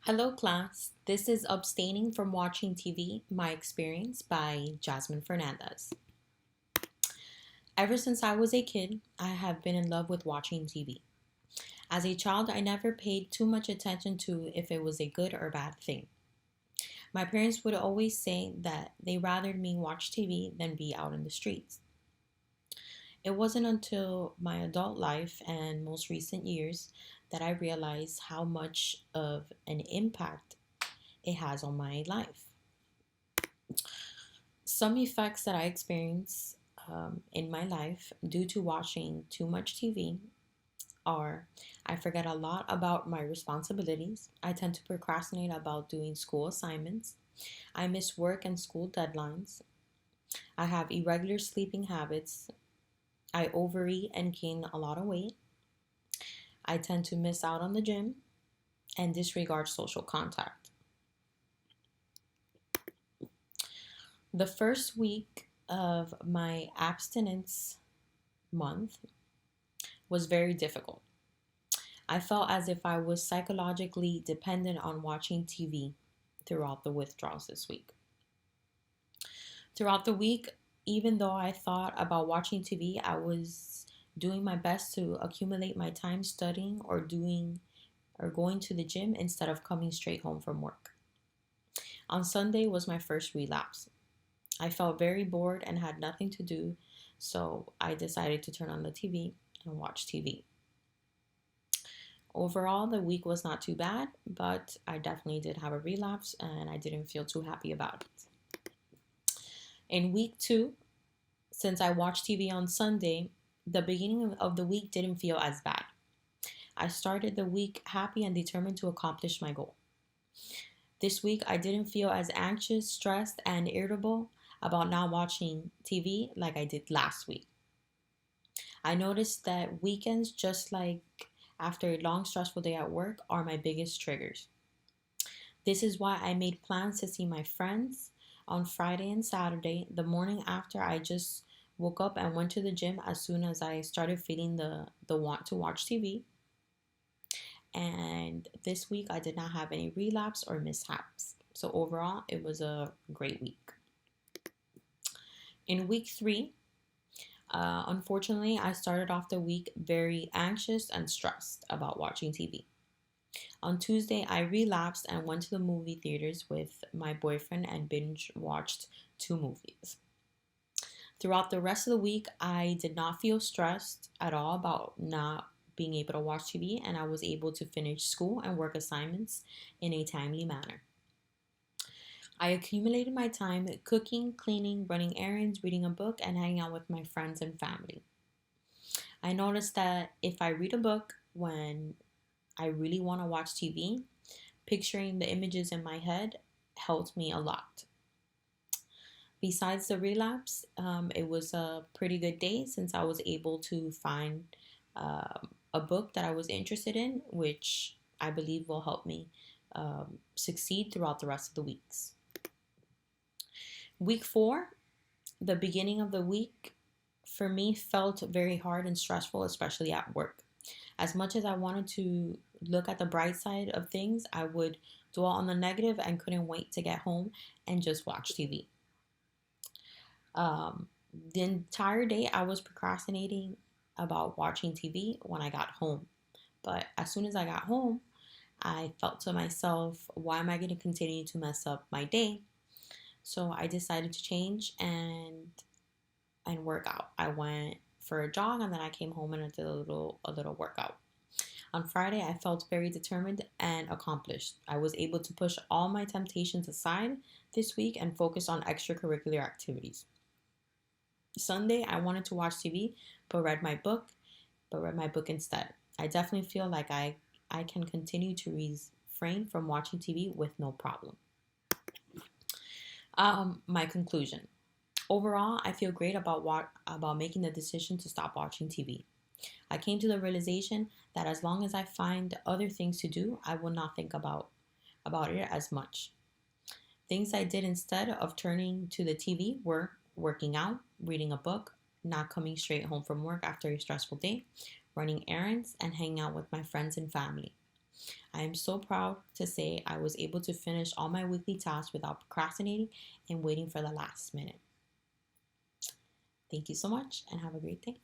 Hello, class. This is Abstaining from Watching TV My Experience by Jasmine Fernandez. Ever since I was a kid, I have been in love with watching TV. As a child, I never paid too much attention to if it was a good or bad thing. My parents would always say that they rather me watch TV than be out in the streets. It wasn't until my adult life and most recent years that I realized how much of an impact it has on my life. Some effects that I experience in my life due to watching too much TV are I forget a lot about my responsibilities. I tend to procrastinate about doing school assignments. I miss work and school deadlines. I have irregular sleeping habits. I overeat and gain a lot of weight. I tend to miss out on the gym and disregard social contact. The first week of my abstinence month was very difficult. I felt as if I was psychologically dependent on watching TV throughout the withdrawals this week. Throughout the week, even though I thought about watching TV, I was doing my best to accumulate my time studying or going to the gym instead of coming straight home from work. On Sunday was my first relapse. I felt very bored and had nothing to do, so I decided to turn on the TV and watch TV. Overall, the week was not too bad, but I definitely did have a relapse and I didn't feel too happy about it. In week two, since I watched TV on Sunday, the beginning of the week didn't feel as bad. I started the week happy and determined to accomplish my goal. This week, I didn't feel as anxious, stressed, and irritable about not watching TV like I did last week. I noticed that weekends, just like after a long, stressful day at work, are my biggest triggers. This is why I made plans to see my friends on Friday and Saturday. The morning after, I just woke up and went to the gym as soon as I started feeling the want to watch TV. And this week, I did not have any relapse or mishaps. So overall, it was a great week. In week three, unfortunately, I started off the week very anxious and stressed about watching TV. On Tuesday, I relapsed and went to the movie theaters with my boyfriend and binge watched two movies. Throughout the rest of the week, I did not feel stressed at all about not being able to watch TV, and I was able to finish school and work assignments in a timely manner. I accumulated my time cooking, cleaning, running errands, reading a book, and hanging out with my friends and family. I noticed that if I read a book when I really want to watch TV, picturing the images in my head helped me a lot. Besides the relapse, it was a pretty good day since I was able to find a book that I was interested in, which I believe will help me succeed throughout the rest of the weeks. Week four, the beginning of the week, for me felt very hard and stressful, especially at work. As much as I wanted to look at the bright side of things, I would dwell on the negative and couldn't wait to get home and just watch TV. Um, the entire day I was procrastinating about watching TV when I got home. But as soon as I got home, I felt to myself, why am I going to continue to mess up my day? So I decided to change and work out. I went for a jog and then I came home and I did a little workout. On Friday, I felt very determined and accomplished. I was able to push all my temptations aside this week and focus on extracurricular activities. Sunday, I wanted to watch TV, but read my book instead. I definitely feel like I can continue to refrain from watching TV with no problem. My conclusion. Overall, I feel great about making the decision to stop watching TV. I came to the realization that as long as I find other things to do, I will not think about it as much. Things I did instead of turning to the TV were working out, reading a book, not coming straight home from work after a stressful day, running errands, and hanging out with my friends and family. I am so proud to say I was able to finish all my weekly tasks without procrastinating and waiting for the last minute. Thank you so much and have a great day.